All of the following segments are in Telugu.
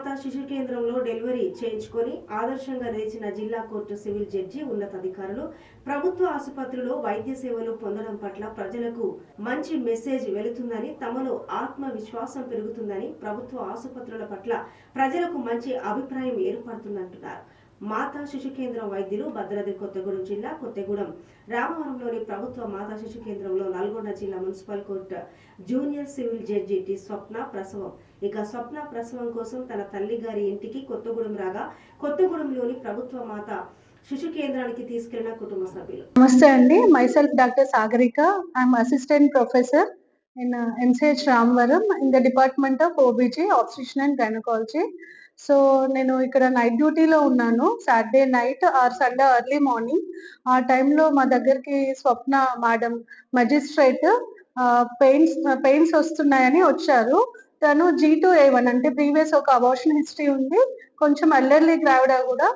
మాతా శిశు కేంద్రంలో డెలివరీ చేయించుకొని ఆదర్శంగా నిలిచిన జిల్లా కోర్టు సివిల్ జడ్జి ఉన్నతాధికారులు ప్రభుత్వ ఆసుపత్రిలో వైద్య సేవలు పొందడం పట్ల ప్రజలకు మంచి మెసేజ్ వెళుతుందని, తమలో ఆత్మవిశ్వాసం పెరుగుతుందని, ప్రభుత్వ ఆసుపత్రుల పట్ల ప్రజలకు మంచి అభిప్రాయం ఏర్పడుతుందంటున్నారు. మాతా శిశు కేంద్రం వైద్యులు భద్రాద్రి కొత్తగూడెం జిల్లా కొత్తగూడెం రామవరంలోని ప్రభుత్వ మాతా శిశు కేంద్రంలో నల్గొండ జిల్లా municipal court junior civil judge T Swapna ప్రసవం. ఇక స్వప్న ప్రసవం కోసం తన తల్లి గారి ఇంటికి కొత్తగూడెం రాగా కొత్తగూడెంలోని ప్రభుత్వ మాతా శిశు కేంద్రానికి తీసుకెళ్లిన కుటుంబ సభ్యులు. నమస్తే అండి, myself doctor Sagarika. I'm assistant professor in NCH Ramvaram in the Department of OBG, Obstetrician and Gynecology. So నేను ఇక్కడ నైట్ డ్యూటీలో ఉన్నాను. Saturday night or Sunday early morning ఆ టైంలో మా దగ్గరికి స్వప్న మేడం మెజిస్ట్రేట్ పెయిన్స్ వస్తున్నాయని వచ్చారు. తను G2A1 అంటే ప్రీవియస్ ఒక అబార్షన్ హిస్టరీ ఉంది, కొంచెం ఎల్డర్లీ గ్రావిడా కూడా.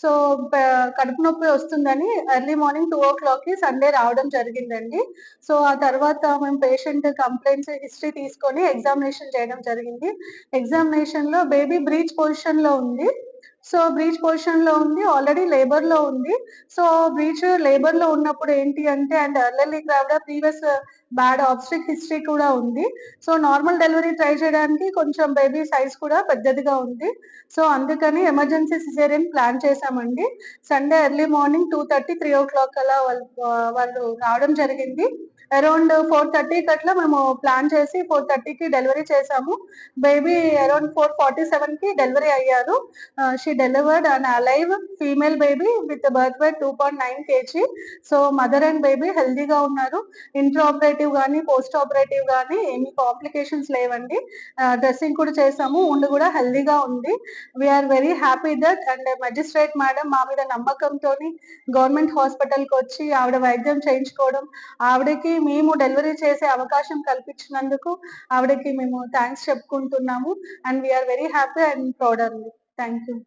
సో కడుపు నొప్పి వస్తుందని ఎర్లీ మార్నింగ్ 2 o'clock సండే రావడం జరిగిందండి. సో ఆ తర్వాత మేము పేషెంట్ కంప్లైంట్స్ హిస్టరీ తీసుకొని ఎగ్జామినేషన్ చేయడం జరిగింది. ఎగ్జామినేషన్ లో బేబీ బ్రీచ్ పొజిషన్ లో ఉంది. సో బ్రీచ్ పొజిషన్ లో ఉంది, ఆల్రెడీ లేబర్ లో ఉంది. సో బ్రీచ్ లేబర్ లో ఉన్నప్పుడు ఏంటి అంటే and early gravida previous bad obstetric history కూడా ఉంది. సో నార్మల్ డెలివరీ ట్రై చేయడానికి కొంచెం బేబీ సైజ్ కూడా పెద్దదిగా ఉంది. సో అందుకని ఎమర్జెన్సీ సిజేరియన్ ప్లాన్ చేశామండి. సండే ఎర్లీ మార్నింగ్ 2:30, 3 o'clock అలా వాళ్ళు రావడం జరిగింది. అరౌండ్ 4:30 అట్లా మేము ప్లాన్ చేసి 4:30కి డెలివరీ చేసాము. బేబీ అరౌండ్ 4:47కి డెలివరీ అయ్యారు. She delivered an alive female baby with birth weight 2.9 kg. So mother and baby హెల్దీగా ఉన్నారు. ఇంట్రా ఆపరేటివ్ కానీ పోస్ట్ ఆపరేటివ్ కానీ ఏమి కాంప్లికేషన్స్ లేవండి. డ్రెస్సింగ్ కూడా చేసాము, ఉండి కూడా హెల్దీగా ఉంది. We're very happy that. And magistrate madam మా మీద నమ్మకంతో గవర్నమెంట్ హాస్పిటల్కి వచ్చి ఆవిడ వైద్యం చేయించుకోవడం, ఆవిడకి మేము డెలివరీ చేసే అవకాశం కల్పించినందుకు ఆవిడకి మేము థ్యాంక్స్ చెప్పుకుంటున్నాము. And we're very happy and proud అండి. Thank you.